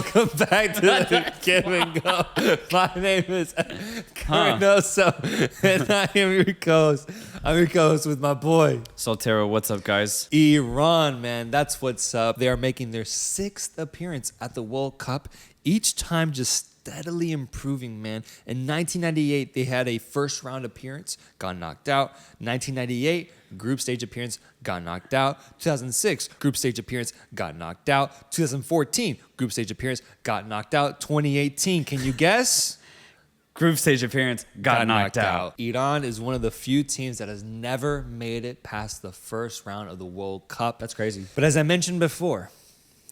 Welcome back to the Give and Go. My name is Reynoso, and I am your co-host. I'm your co-host with my boy Soltero. What's up, guys? Iran, man, that's what's up. They are making their 6th appearance at the World Cup, each time just steadily improving, man. In 1998, they had a first round appearance, got knocked out. 1998, group stage appearance, got knocked out. 2006, group stage appearance, got knocked out. 2014, group stage appearance, got knocked out. 2018, can you guess? Group stage appearance, got knocked out. Iran is one of the few teams that has never made it past the first round of the World Cup. That's crazy. But as I mentioned before,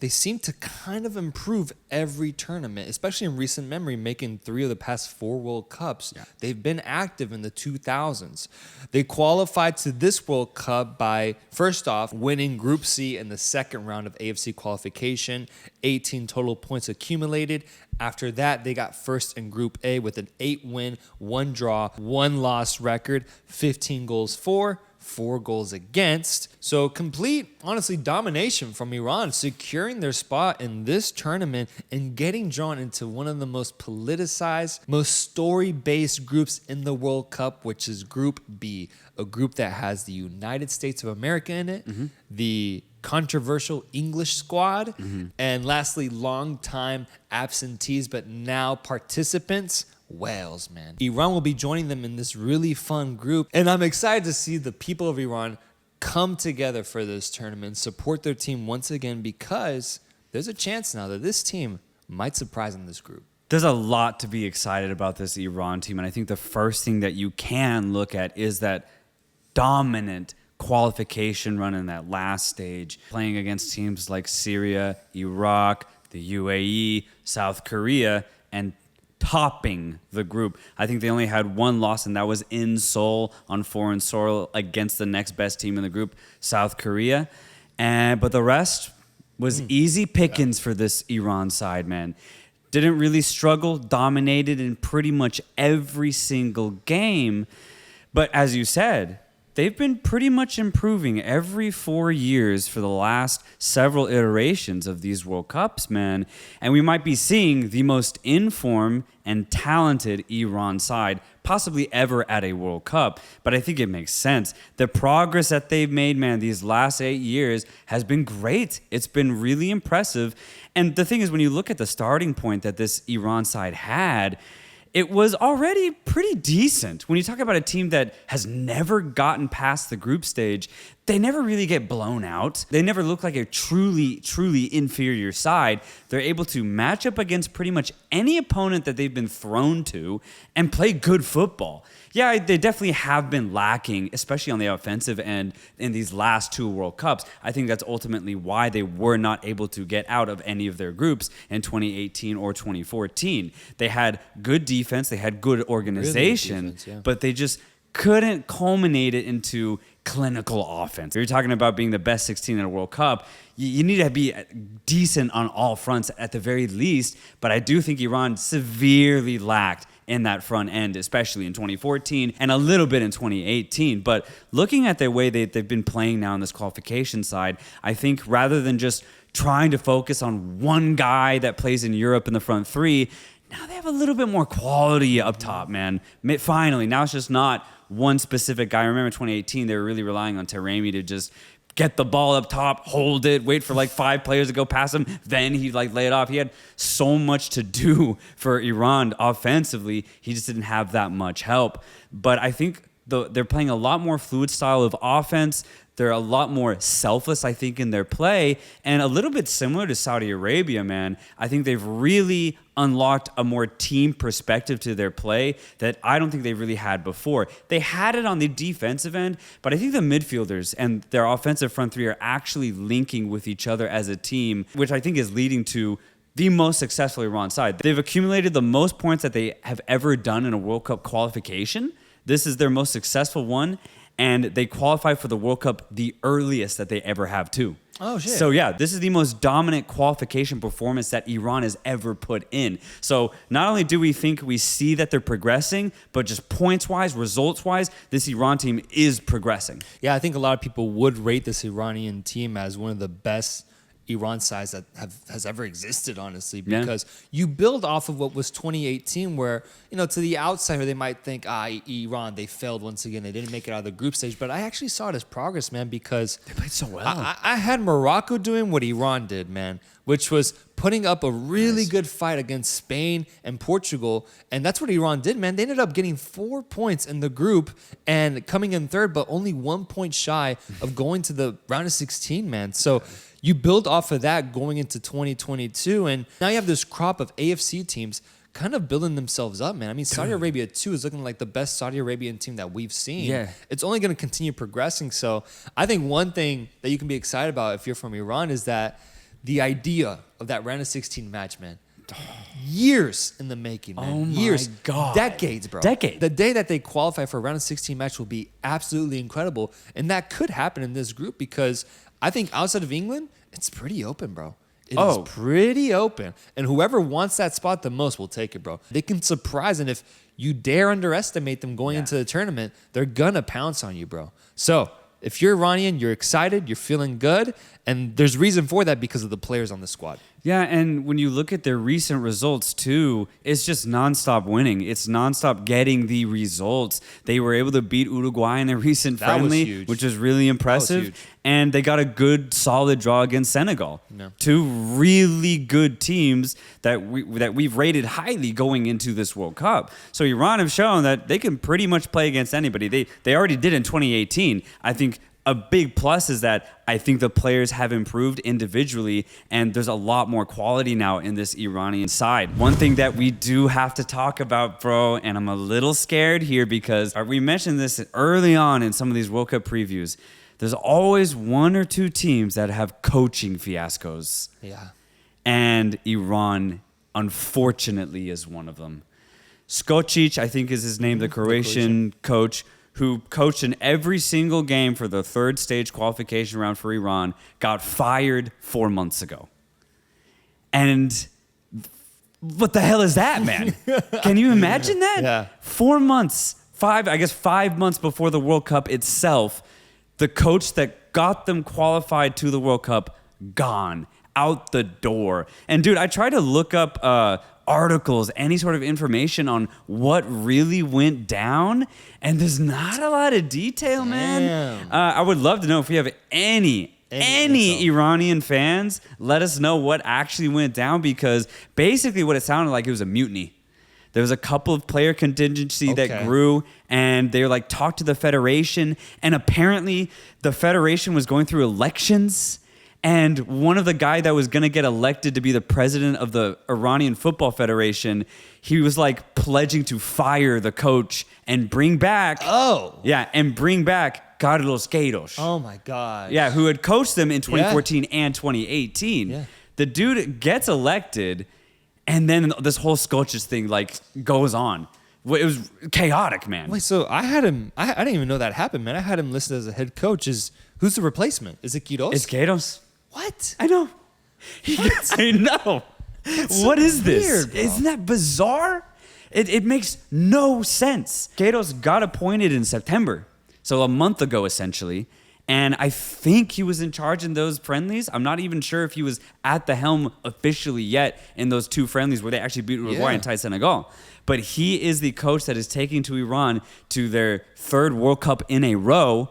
they seem to kind of improve every tournament, especially in recent memory, making 3 of the past 4 World Cups. Yeah. They've been active in the 2000s. They qualified to this World Cup by, first off, winning Group C in the second round of AFC qualification, 18 total points accumulated. After that, they got first in Group A with an 8-win, 1 draw, 1 loss record, 15 goals for, 4 goals against. So complete, honestly, domination from Iran, securing their spot in this tournament and getting drawn into one of the most politicized, most story-based groups in the World Cup, which is Group B, a group that has the United States of America in it, the controversial English squad, and lastly, long-time absentees, but now participants, Wales, man. Iran will be joining them in this really fun group, and I'm excited to see the people of Iran come together for this tournament, support their team once again, because there's a chance now that this team might surprise in this group. There's a lot to be excited about this Iran team, and I think the first thing that you can look at is that dominant qualification run in that last stage, playing against teams like Syria, Iraq, the UAE, South Korea, and topping the group. I think they only had 1 loss, and that was in Seoul on foreign soil against the next best team in the group, South Korea. But the rest was easy pickings for this Iran side, man. Didn't really struggle, dominated in pretty much every single game. But as you said, they've been pretty much improving every 4 years for the last several iterations of these World Cups, man. And we might be seeing the most informed and talented Iran side possibly ever at a World Cup. But I think it makes sense. The progress that they've made, man, these last 8 years has been great. It's been really impressive. And the thing is, when you look at the starting point that this Iran side had, it was already pretty decent. When you talk about a team that has never gotten past the group stage, they never really get blown out. They never look like a truly inferior side. They're able to match up against pretty much any opponent that they've been thrown to and play good football. Yeah, they definitely have been lacking, especially on the offensive end in these last 2 World Cups. I think that's ultimately why they were not able to get out of any of their groups in 2018 or 2014. They had good defense, they had good organization, really good defense, but they just couldn't culminate it into clinical offense. You're talking about being the best 16 in a World Cup. You need to be decent on all fronts at the very least, but I do think Iran severely lacked in that front end, especially in 2014 and a little bit in 2018. But looking at the way they've been playing now on this qualification side, I think rather than just trying to focus on one guy that plays in Europe in the front 3, now they have a little bit more quality up top, man. Finally, now it's just not one specific guy. I remember in 2018, they were really relying on Taremi to just get the ball up top, hold it, wait for like 5 players to go past him, then he'd like lay it off. He had so much to do for Iran offensively. He just didn't have that much help. But I think they're playing a lot more fluid style of offense. They're a lot more selfless, I think, in their play, and a little bit similar to Saudi Arabia, man. I think they've really unlocked a more team perspective to their play that I don't think they really had before. They had it on the defensive end, but I think the midfielders and their offensive front 3 are actually linking with each other as a team, which I think is leading to the most successful Iran side. They've accumulated the most points that they have ever done in a World Cup qualification. This is their most successful one, and they qualify for the World Cup the earliest that they ever have too. Oh, shit. So, yeah, this is the most dominant qualification performance that Iran has ever put in. So, not only do we think we see that they're progressing, but just points-wise, results-wise, this Iran team is progressing. Yeah, I think a lot of people would rate this Iranian team as one of the best Iran sides that has ever existed, honestly, because you build off of what was 2018, where, to the outsider, they might think, Iran, they failed once again. They didn't make it out of the group stage. But I actually saw it as progress, man, because they played so well. I had Morocco doing what Iran did, man, which was putting up a really good fight against Spain and Portugal. And that's what Iran did, man. They ended up getting 4 points in the group and coming in third, but only 1 point shy of going to the round of 16, man. So you build off of that going into 2022. And now you have this crop of AFC teams kind of building themselves up, man. I mean, Saudi Arabia, too, is looking like the best Saudi Arabian team that we've seen. Yeah. It's only going to continue progressing. So I think one thing that you can be excited about if you're from Iran is that the idea of that round of 16 match, man, years in the making, man. Oh, my years. God. Decades, bro. Decades. The day that they qualify for a round of 16 match will be absolutely incredible. And that could happen in this group because I think outside of England, it's pretty open, bro. It is pretty open. And whoever wants that spot the most will take it, bro. They can surprise. And if you dare underestimate them going into the tournament, they're going to pounce on you, bro. So if you're Iranian, you're excited, you're feeling good. And there's reason for that because of the players on the squad. Yeah, and when you look at their recent results too, it's just nonstop winning. It's nonstop getting the results. They were able to beat Uruguay in their recent friendly, which was really impressive. And they got a good, solid draw against Senegal. No. Two really good teams that we've rated highly going into this World Cup. So Iran have shown that they can pretty much play against anybody. They already did in 2018. I think a big plus is that I think the players have improved individually, and there's a lot more quality now in this Iranian side. One thing that we do have to talk about, bro, and I'm a little scared here because we mentioned this early on in some of these World Cup previews. There's always one or two teams that have coaching fiascos. Yeah. And Iran, unfortunately, is one of them. Skočić, I think is his name, the Croatian coach, who coached in every single game for the third stage qualification round for Iran, got fired 4 months ago. And what the hell is that, man? Can you imagine that? Yeah. 4 months, 5 months before the World Cup itself, the coach that got them qualified to the World Cup, gone, out the door. And dude, I tried to look up articles, any sort of information on what really went down, and there's not a lot of detail, man. I would love to know if we have any Iranian fans, let us know what actually went down, because basically what it sounded like, it was a mutiny. There was a couple of player contingency that grew, and they were like, talk to the federation, and apparently the federation was going through elections. And one of the guy that was going to get elected to be the president of the Iranian Football Federation, he was like pledging to fire the coach and bring back. And bring back Carlos Queiroz. Oh my God. Yeah, who had coached them in 2014 and 2018. Yeah. The dude gets elected, and then this whole Skočić thing like goes on. It was chaotic, man. Wait, so I had him. I didn't even know that happened, man. I had him listed as a head coach. Who's the replacement? Is it Queiroz? It's Queiroz. What? I know. I know. What is this? Weird, bro. Isn't that bizarre? It makes no sense. Queiroz got appointed in September, so a month ago, essentially. And I think he was in charge in those friendlies. I'm not even sure if he was at the helm officially yet in those two friendlies where they actually beat Uruguay and tied Senegal. But he is the coach that is taking to Iran to their third World Cup in a row.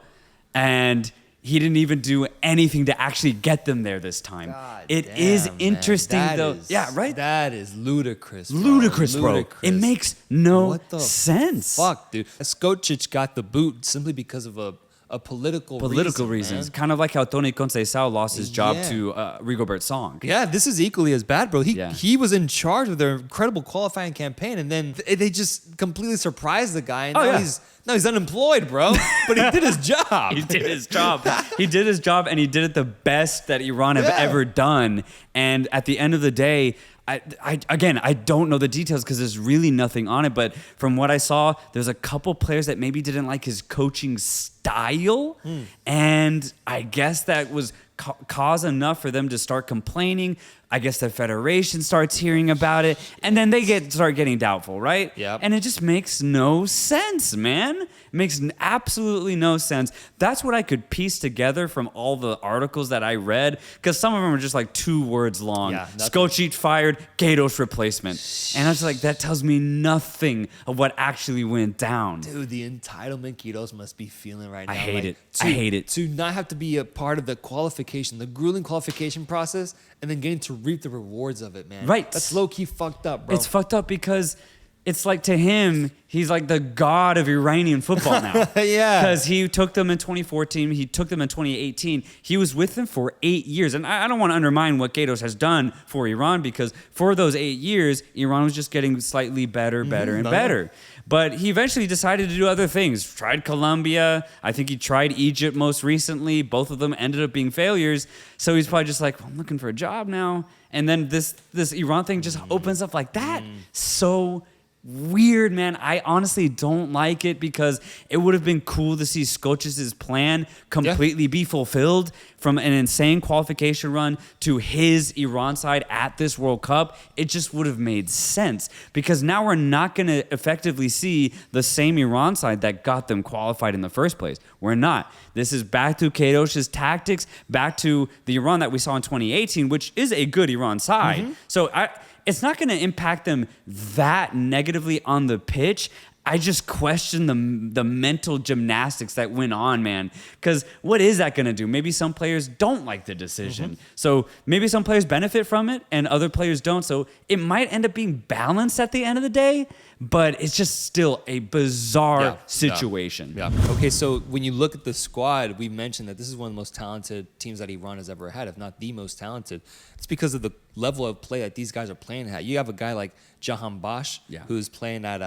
And he didn't even do anything to actually get them there this time. It is interesting, though. Yeah, right? That is ludicrous, bro. Ludicrous, bro. It makes no sense. Fuck, dude. Skočić got the boot simply because of a political reasons. Man. Kind of like how Tony Conceição lost his job to Rigobert Song. Yeah, this is equally as bad, bro. He was in charge of their incredible qualifying campaign, and then they just completely surprised the guy, and now he's unemployed, bro. But he did his job. He did his job. He did his job, and he did it the best that Iran have ever done. And at the end of the day, I don't know the details because there's really nothing on it. But from what I saw, there's a couple players that maybe didn't like his coaching style. style. And I guess that was cause enough for them to start complaining. I guess the federation starts hearing about it, and then they start getting doubtful, right? Yep. And it just makes no sense, man. It makes absolutely no sense. That's what I could piece together from all the articles that I read, because some of them are just like 2 words long. Yeah, Skočić fired, Queiroz replacement. And I was like, that tells me nothing of what actually went down. Dude, the entitlement Queiroz must be feeling right now. I hate it. To, I hate it. To not have to be a part of the qualification, the grueling qualification process, and then getting to reap the rewards of it, man. Right. That's low-key fucked up, bro. It's fucked up because it's like, to him, he's like the god of Iranian football now. Yeah. Because he took them in 2014. He took them in 2018. He was with them for 8 years. And I don't want to undermine what Queiroz has done for Iran, because for those 8 years, Iran was just getting slightly better, and better. But he eventually decided to do other things. Tried Colombia. I think he tried Egypt most recently. Both of them ended up being failures. So he's probably just like, well, I'm looking for a job now. And then this Iran thing just opens up like that. So weird, man. I honestly don't like it, because it would have been cool to see Skočić's plan completely be fulfilled, from an insane qualification run to his Iran side at this World Cup. It just would have made sense, because now we're not going to effectively see the same Iran side that got them qualified in the first place. We're not. This is back to Queiroz's tactics, back to the Iran that we saw in 2018, which is a good Iran side. So it's not going to impact them that negatively on the pitch. I just question the mental gymnastics that went on, man. Because what is that going to do? Maybe some players don't like the decision. So maybe some players benefit from it and other players don't. So it might end up being balanced at the end of the day, but it's just still a bizarre situation. Yeah. Okay, so when you look at the squad, we mentioned that this is one of the most talented teams that Iran has ever had, if not the most talented. It's because of the level of play that these guys are playing at. You have a guy like Jahan Bash, who's playing at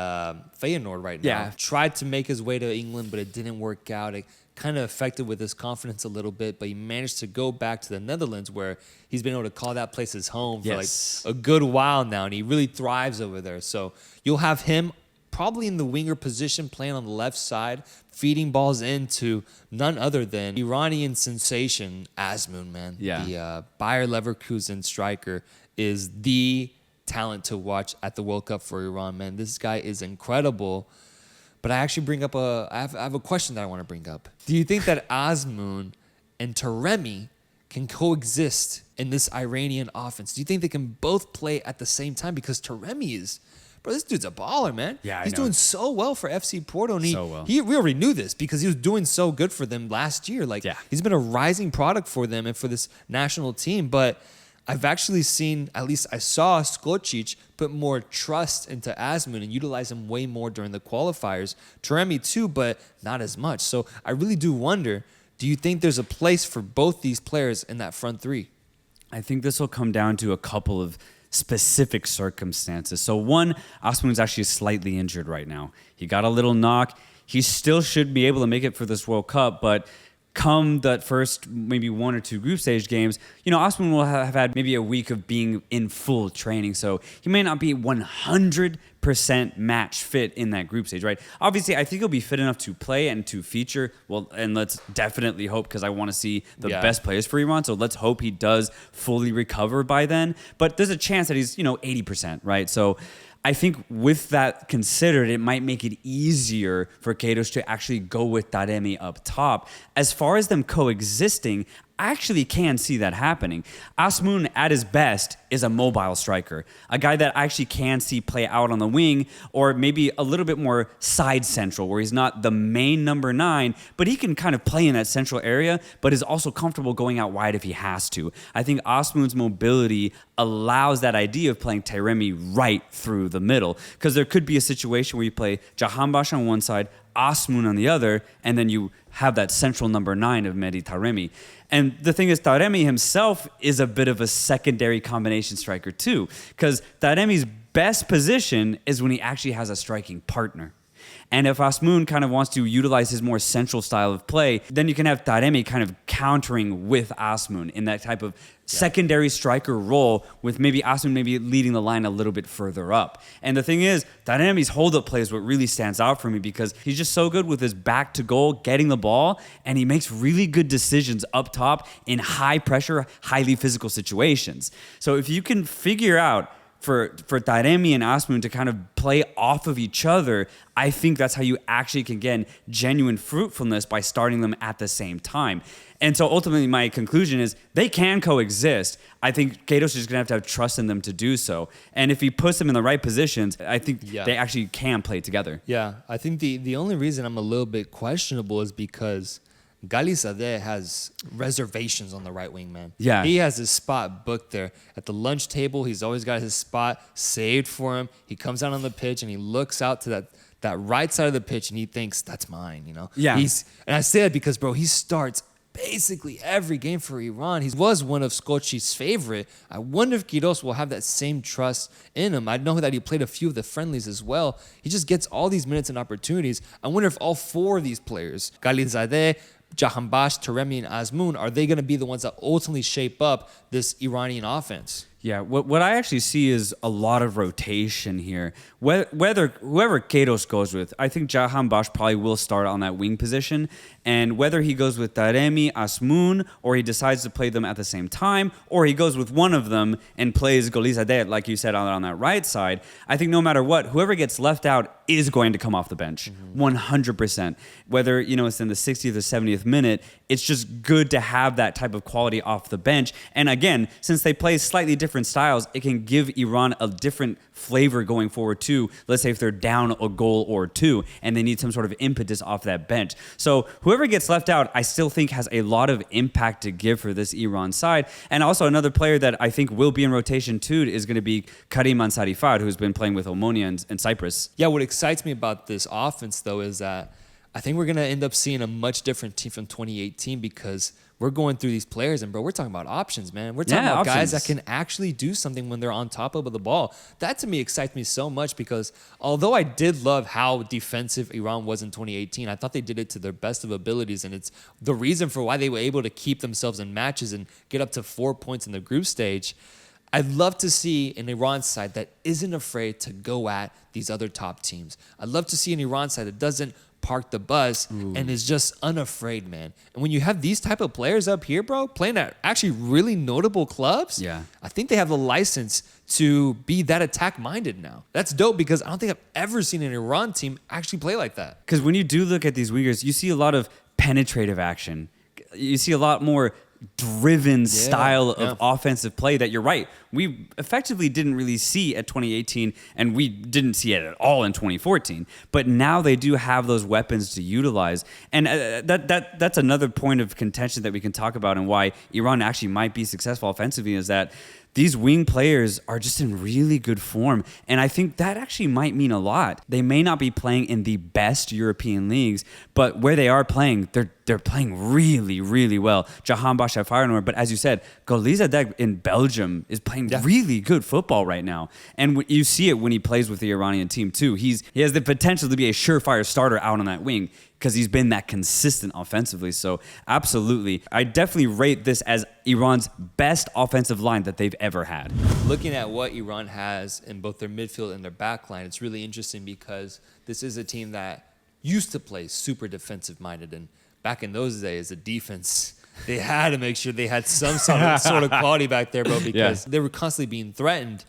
Feyenoord right now. Yeah. Tried to make his way to England, but it didn't work out. It kind of affected with his confidence a little bit, but he managed to go back to the Netherlands, where he's been able to call that place his home for like a good while now, and he really thrives over there. So you'll have him probably in the winger position, playing on the left side, feeding balls into none other than Iranian sensation Azmoun, man. Yeah. The Bayer Leverkusen striker is the talent to watch at the World Cup for Iran, man. This guy is incredible. But I actually bring up I have a question that I want to bring up. Do you think that Azmoun and Taremi can coexist in this Iranian offense? Do you think they can both play at the same time? Because Taremi is, bro, this dude's a baller, man. Yeah, he's doing so well for FC Porto. And we already knew this, because he was doing so good for them last year. Like, he's been a rising product for them and for this national team. But I've actually seen, at least I saw Skočić put more trust into Azmoun and utilize him way more during the qualifiers. Taremi too, but not as much. So I really do wonder, do you think there's a place for both these players in that front three? I think this will come down to a couple of specific circumstances. So one, Azmoun is actually slightly injured right now. He got a little knock. He still should be able to make it for this World Cup, but come that first maybe 1 or 2 group stage games, Azmoun will have had maybe a week of being in full training. So he may not be 100% match fit in that group stage, right? Obviously, I think he'll be fit enough to play and to feature. Well, and let's definitely hope, because I want to see the best players for Iran. So let's hope he does fully recover by then. But there's a chance that he's, 80%, right? So I think with that considered, it might make it easier for Queiroz to actually go with Taremi up top. As far as them coexisting, I actually can see that happening. Azmoun, at his best, is a mobile striker, a guy that I actually can see play out on the wing, or maybe a little bit more side central, where he's not the main number 9, but he can kind of play in that central area, but is also comfortable going out wide if he has to. I think Azmoun's mobility allows that idea of playing Taremi right through the middle, because there could be a situation where you play Jahanbash on one side, Azmoun on the other, and then you have that central number 9 of Mehdi Taremi. And the thing is, Taremi himself is a bit of a secondary combination striker too, because Taremi's best position is when he actually has a striking partner. And if Asmoon kind of wants to utilize his more central style of play, then you can have Taremi kind of countering with Asmoon in that type of secondary striker role, with maybe Asmoon maybe leading the line a little bit further up. And the thing is, Taremi's hold-up play is what really stands out for me, because he's just so good with his back to goal, getting the ball, and he makes really good decisions up top in high pressure, highly physical situations. So if you can figure out for Taremi and Asmoon to kind of play off of each other, I think that's how you actually can get genuine fruitfulness, by starting them at the same time. And so ultimately my conclusion is they can coexist. I think Queiroz is just going to have trust in them to do so. And if he puts them in the right positions, I think they actually can play together. Yeah, I think the only reason I'm a little bit questionable is because Galizadeh has reservations on the right wing, man. Yeah. He has his spot booked there. At the lunch table, he's always got his spot saved for him. He comes out on the pitch and he looks out to that right side of the pitch and he thinks, that's mine, you know? Yeah. And I say that because, bro, he starts basically every game for Iran. He was one of Skočić's favorite. I wonder if Queiroz will have that same trust in him. I know that he played a few of the friendlies as well. He just gets all these minutes and opportunities. I wonder if all four of these players, Galizadeh, Jahanbakhsh, Taremi, and Asmoon, are they going to be the ones that ultimately shape up this Iranian offense? Yeah, what I actually see is a lot of rotation here. Whether whoever Queiroz goes with, I think Jahanbakhsh probably will start on that wing position. And whether he goes with Taremi, Asmoon, or he decides to play them at the same time, or he goes with one of them and plays Galizadeh, like you said, on that right side, I think no matter what, whoever gets left out is going to come off the bench, 100%. Whether it's in the 60th or 70th minute, it's just good to have that type of quality off the bench. And again, since they play slightly different styles, it can give Iran a different flavor going forward too. Let's say if they're down a goal or two and they need some sort of impetus off that bench. So whoever gets left out, I still think has a lot of impact to give for this Iran side. And also another player that I think will be in rotation too is going to be Karim Ansarifard, who's been playing with Omonia and Cyprus. Yeah, what excites me about this offense though is that I think we're going to end up seeing a much different team from 2018, because we're going through these players and, bro, we're talking about options, man. We're talking about guys that can actually do something when they're on top of the ball. That, to me, excites me so much, because although I did love how defensive Iran was in 2018, I thought they did it to their best of abilities, and it's the reason for why they were able to keep themselves in matches and get up to 4 points in the group stage. I'd love to see an Iran side that isn't afraid to go at these other top teams. I'd love to see an Iran side that doesn't park the bus and is just unafraid, man. And when you have these type of players up here, bro, playing at actually really notable clubs, I think they have the license to be that attack-minded now. That's dope, because I don't think I've ever seen an Iran team actually play like that. Because when you do look at these wingers, you see a lot of penetrative action. You see a lot more driven style of offensive play that, you're right, we effectively didn't really see at 2018, and we didn't see it at all in 2014. But now they do have those weapons to utilize, and that's another point of contention that we can talk about, and why Iran actually might be successful offensively, is that these wing players are just in really good form. And I think that actually might mean a lot. They may not be playing in the best European leagues, but where they are playing, they're playing really, really well. Jahanbakhsh at Feyenoord, but as you said, Galizadeh in Belgium is playing really good football right now. And you see it when he plays with the Iranian team too. He has the potential to be a surefire starter out on that wing, because he's been that consistent offensively. So absolutely, I definitely rate this as Iran's best offensive line that they've ever had. Looking at what Iran has in both their midfield and their back line, it's really interesting, because this is a team that used to play super defensive minded, and back in those days, the defense, they had to make sure they had some sort of quality back there, bro, because they were constantly being threatened.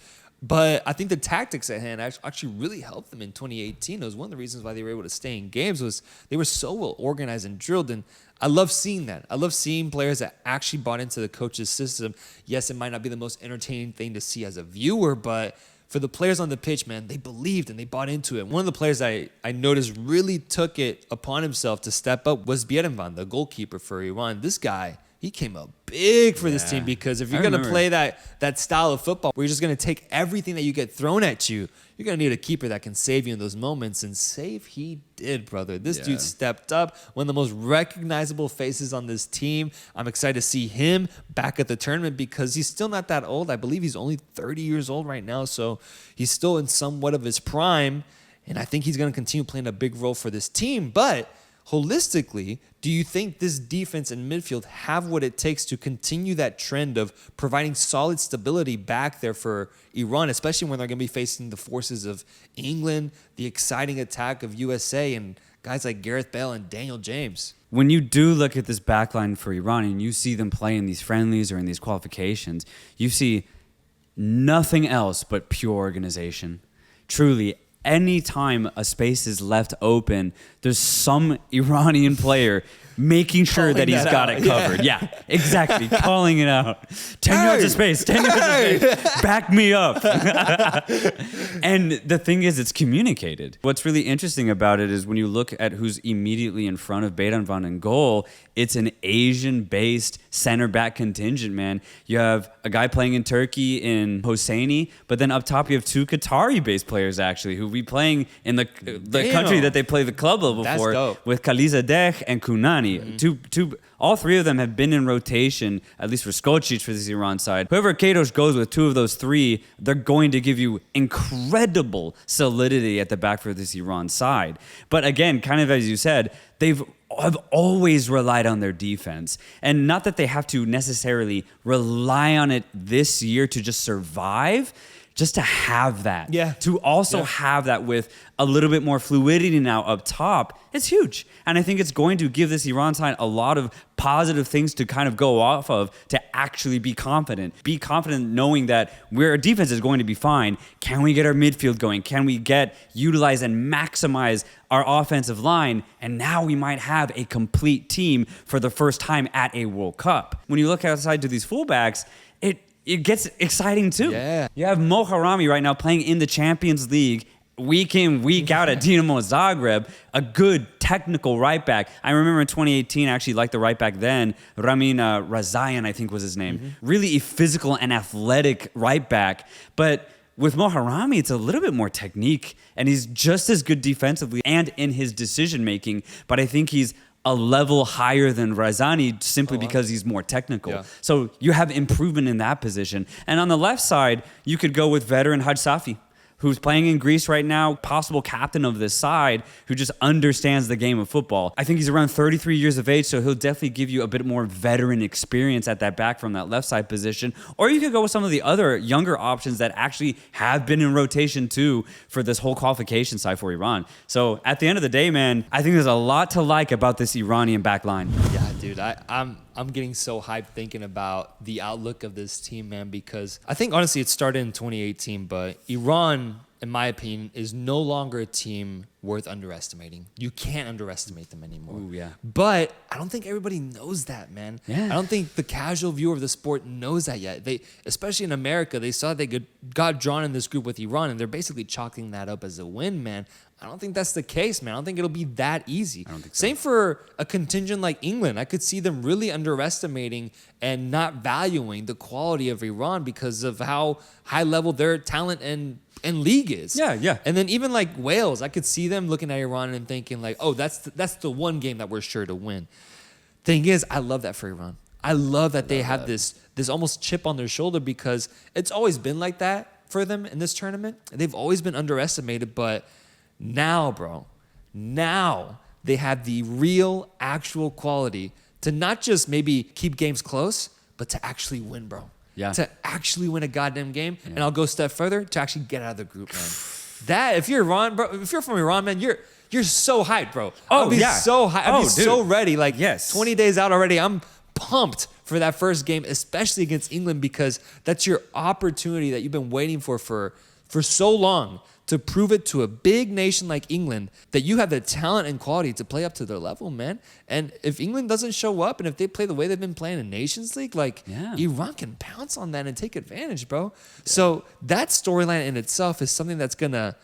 But I think the tactics at hand actually really helped them in 2018. It was one of the reasons why they were able to stay in games, was they were so well organized and drilled. And I love seeing that. I love seeing players that actually bought into the coach's system. Yes, it might not be the most entertaining thing to see as a viewer, but for the players on the pitch, man, they believed and they bought into it. One of the players I noticed really took it upon himself to step up was Bierenvan, the goalkeeper for Iran. This guy, he came up big for this team, because if you're going to play that style of football where you're just going to take everything that you get thrown at you, you're going to need a keeper that can save you in those moments. And save he did, brother. This dude stepped up. One of the most recognizable faces on this team. I'm excited to see him back at the tournament, because he's still not that old. I believe he's only 30 years old right now. So he's still in somewhat of his prime. And I think he's going to continue playing a big role for this team. But holistically, do you think this defense and midfield have what it takes to continue that trend of providing solid stability back there for Iran, especially when they're going to be facing the forces of England, the exciting attack of USA, and guys like Gareth Bale and Daniel James? When you do look at this backline for Iran and you see them play in these friendlies or in these qualifications, you see nothing else but pure organization. Truly, anytime a space is left open, there's some Iranian player making sure that he's got it covered. Yeah, exactly. Calling it out. 10 yards of space, 10 yards of space. Back me up. And the thing is, it's communicated. What's really interesting about it is when you look at who's immediately in front of Beiranvand in goal, it's an Asian-based center back contingent, man. You have a guy playing in Turkey in Hosseini, but then up top you have two Qatari-based players actually who will be playing in the country that they play the club level for, with Khalizadeh and Kunani. All three of them have been in rotation, at least for Skočić for this Iran side. Whoever Queiroz goes with, two of those three, they're going to give you incredible solidity at the back for this Iran side. But again, kind of as you said, have always relied on their defense. And not that they have to necessarily rely on it this year to just survive, just to have that. Yeah. To also have that with a little bit more fluidity now up top, it's huge. And I think it's going to give this Iran side a lot of positive things to kind of go off of to actually be confident. Be confident knowing that our defense is going to be fine. Can we get our midfield going? Can we utilize and maximize our offensive line? And now we might have a complete team for the first time at a World Cup. When you look outside to these fullbacks, it gets exciting too. Yeah. You have Moharami right now playing in the Champions League week in, week out at Dinamo Zagreb, a good technical right back. I remember in 2018, I actually liked the right back then, Ramin Razayan, I think was his name. Mm-hmm. Really a physical and athletic right back. But with Moharami, it's a little bit more technique, and he's just as good defensively and in his decision making. But I think he's a level higher than Razani simply because he's more technical. Yeah. So you have improvement in that position. And on the left side, you could go with veteran Haj Safi, who's playing in Greece right now, possible captain of this side, who just understands the game of football. I think he's around 33 years of age, so he'll definitely give you a bit more veteran experience at that back from that left side position. Or you could go with some of the other younger options that actually have been in rotation too for this whole qualification side for Iran. So at the end of the day, man, I think there's a lot to like about this Iranian back line. Yeah, dude, I'm getting so hyped thinking about the outlook of this team, man, because I think honestly it started in 2018, but Iran, in my opinion, is no longer a team worth underestimating. You can't underestimate them anymore. Ooh, yeah. But I don't think everybody knows that, man. Yeah. I don't think the casual viewer of the sport knows that yet. They, especially in America, they saw they got drawn in this group with Iran, and they're basically chalking that up as a win, man. I don't think that's the case, man. I don't think it'll be that easy. I don't think so. Same for a contingent like England. I could see them really underestimating and not valuing the quality of Iran because of how high level their talent and league is. Yeah. And then even like Wales, I could see them looking at Iran and thinking like, oh, that's the one game that we're sure to win. Thing is, I love that for Iran. I love that they have this almost chip on their shoulder because it's always been like that for them in this tournament. They've always been underestimated, but now, bro, they have the real, actual quality to not just maybe keep games close, but to actually win, bro. Yeah. To actually win a goddamn game. Yeah. And I'll go a step further, to actually get out of the group, man. That, if you're Iran, bro, if you're from Iran, man, you're so hyped, bro. Oh, yeah. So hyped. I'll be so ready. Like, yes. 20 days out already, I'm pumped for that first game, especially against England, because that's your opportunity that you've been waiting for so long, to prove it to a big nation like England that you have the talent and quality to play up to their level, man. And if England doesn't show up and if they play the way they've been playing in Nations League, Iran can pounce on that and take advantage, bro. Yeah. So that storyline in itself is something that's going to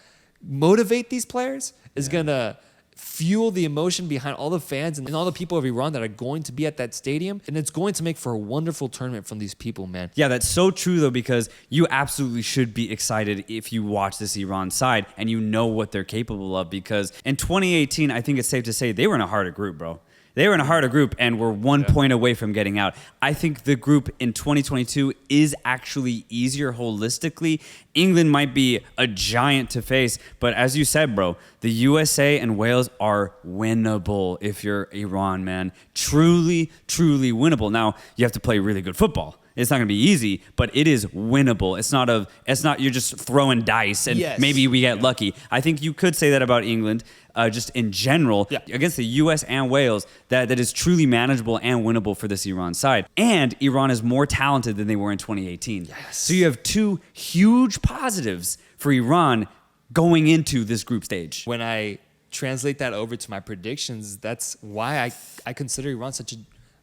motivate these players, is going to fuel the emotion behind all the fans and all the people of Iran that are going to be at that stadium. And it's going to make for a wonderful tournament from these people, man. Yeah, that's so true, though, because you absolutely should be excited if you watch this Iran side and you know what they're capable of. Because in 2018, I think it's safe to say they were in a harder group, bro. They were in a harder group and were 1 point away from getting out. I think the group in 2022 is actually easier holistically. England might be a giant to face, but as you said, bro, the USA and Wales are winnable if you're Iran, man. Truly, truly winnable. Now, you have to play really good football. It's not going to be easy, but it is winnable. It's not you're just throwing dice and maybe we get lucky. I think you could say that about England, just in general, against the US and Wales, that is truly manageable and winnable for this Iran side. And Iran is more talented than they were in 2018. Yes. So you have two huge positives for Iran going into this group stage. When I translate that over to my predictions, that's why I consider Iran such a,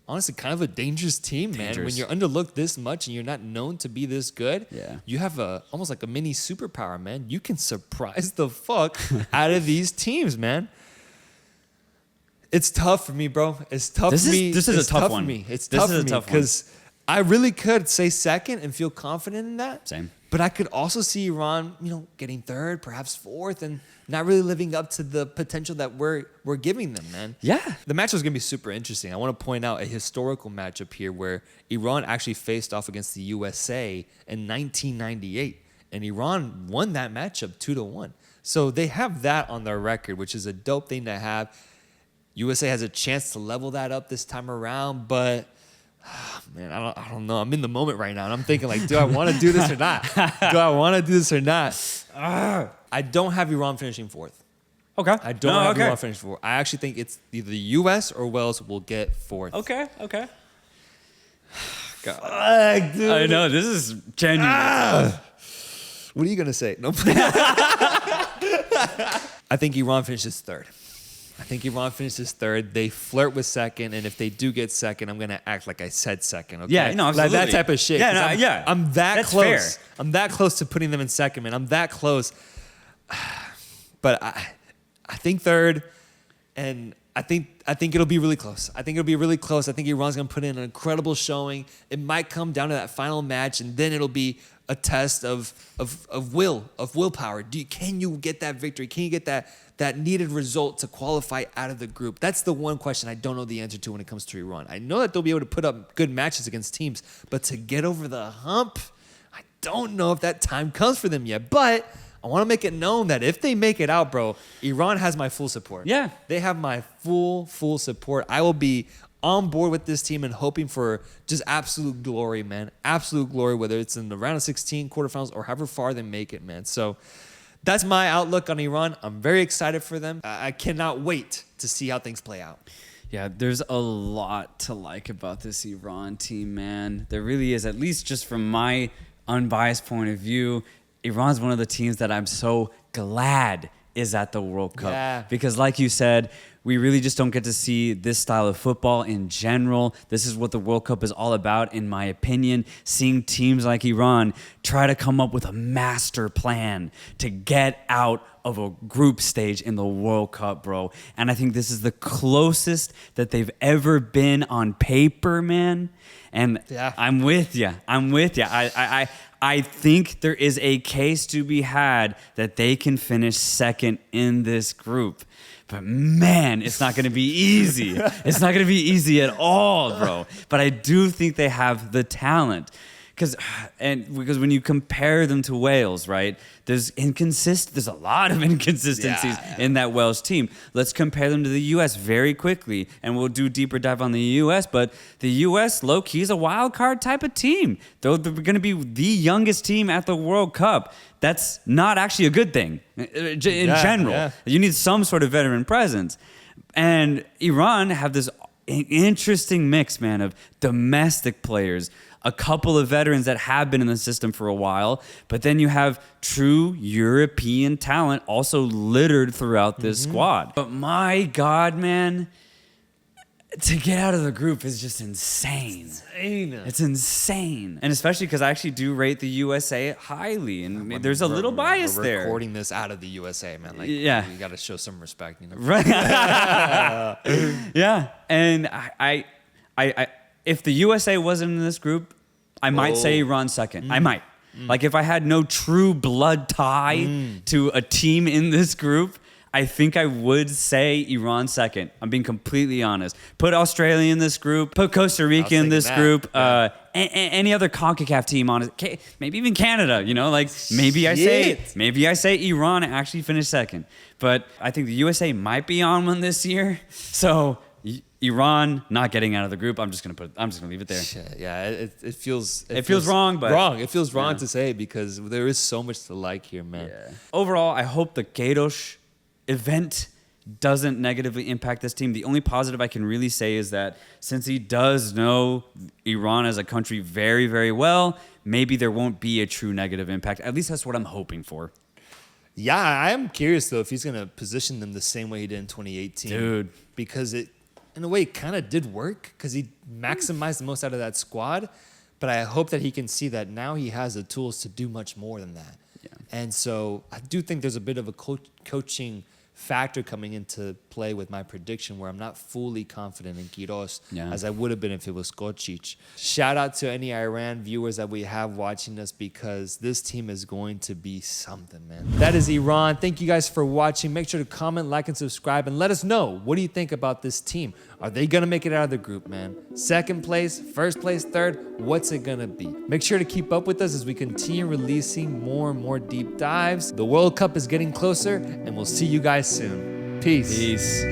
honestly, kind of a dangerous team, man. When you're underlooked this much and you're not known to be this good, you have almost like a mini superpower, man. You can surprise the fuck out of these teams, man. It's tough for me, bro. It's tough for me. This is a tough one. It's tough for me because I really could say second and feel confident in that. Same. But I could also see Iran, getting third, perhaps fourth, and not really living up to the potential that we're giving them, man. Yeah. The match was going to be super interesting. I want to point out a historical matchup here where Iran actually faced off against the USA in 1998, and Iran won that matchup 2-1. So they have that on their record, which is a dope thing to have. USA has a chance to level that up this time around, but man, I don't know. I'm in the moment right now, and I'm thinking, like, do I want to do this or not? I don't have Iran finishing fourth. Okay. I don't have Iran finishing fourth. I actually think it's either the U.S. or Wales will get fourth. Okay. God. Dude. I know, this is genuine. What are you going to say? No. I think Iran finishes third. They flirt with second, and if they do get second, I'm gonna act like I said second. Okay? Yeah, no, absolutely. Like that type of shit. I'm that That's close. fair. I'm that close to putting them in second, man. I'm that close. But I think third, and I think it'll be really close. I think Iran's gonna put in an incredible showing. It might come down to that final match, and then it'll be a test of willpower. Can you get that victory? Can you get that needed result to qualify out of the group? That's the one question I don't know the answer to when it comes to Iran. I know that they'll be able to put up good matches against teams, but to get over the hump, I don't know if that time comes for them yet. But I want to make it known that if they make it out, bro, Iran has my full support. Yeah. They have my full support. I will be on board with this team and hoping for just absolute glory, man. Absolute glory, whether it's in the round of 16, quarterfinals, or however far they make it, man. So that's my outlook on Iran. I'm very excited for them. I cannot wait to see how things play out. Yeah, there's a lot to like about this Iran team, man. There really is, at least just from my unbiased point of view. Iran's one of the teams that I'm so glad is at the World Cup. Yeah. Because like you said, we really just don't get to see this style of football in general. This is what the World Cup is all about, in my opinion. Seeing teams like Iran try to come up with a master plan to get out of a group stage in the World Cup, bro. And I think this is the closest that they've ever been on paper, man. And I'm with you. I think there is a case to be had that they can finish second in this group. But man, it's not going to be easy. It's not going to be easy at all, bro. But I do think they have the talent. Because when you compare them to Wales, right, there's a lot of inconsistencies in that Wales team. Let's compare them to the U.S. very quickly, and we'll do a deeper dive on the U.S. But the U.S., low-key, is a wild card type of team. Though they're going to be the youngest team at the World Cup. That's not actually a good thing in general. Yeah. You need some sort of veteran presence. And Iran have this interesting mix, man, of domestic players, a couple of veterans that have been in the system for a while, but then you have true European talent also littered throughout this squad. But my God, man, to get out of the group is just insane. It's insane. And especially because I actually do rate the USA highly, and there's a little bias there. We're recording this out of the USA, man. Like, you got to show some respect, you know? Right. Yeah. And I if the USA wasn't in this group, I might say Iran second. I might. Like, if I had no true blood tie to a team in this group, I think I would say Iran second. I'm being completely honest. Put Australia in this group. Put Costa Rica in this group. Yeah. Any other CONCACAF team on it. Maybe even Canada. You know, like maybe I say Iran actually finished second. But I think the USA might be on one this year. So Iran not getting out of the group. I'm just gonna leave it there. Yeah, it feels wrong, but wrong. It feels wrong to say because there is so much to like here, man. Yeah. Overall, I hope the Queiroz event doesn't negatively impact this team. The only positive I can really say is that since he does know Iran as a country very, very well, maybe there won't be a true negative impact. At least that's what I'm hoping for. Yeah, I am curious though if he's gonna position them the same way he did in 2018, dude, because it. In a way, it kind of did work because he maximized the most out of that squad. But I hope that he can see that now he has the tools to do much more than that. Yeah. And so I do think there's a bit of a coaching factor coming into play with my prediction where I'm not fully confident in Queiroz as I would have been if it was Skočić. Shout out to any Iran viewers that we have watching us because this team is going to be something, man. That is Iran. Thank you guys for watching. Make sure to comment, like, and subscribe, and let us know, what do you think about this team? Are they going to make it out of the group, man? Second place, first place, third, what's it going to be? Make sure to keep up with us as we continue releasing more and more deep dives. The World Cup is getting closer, and we'll see you guys soon. Peace.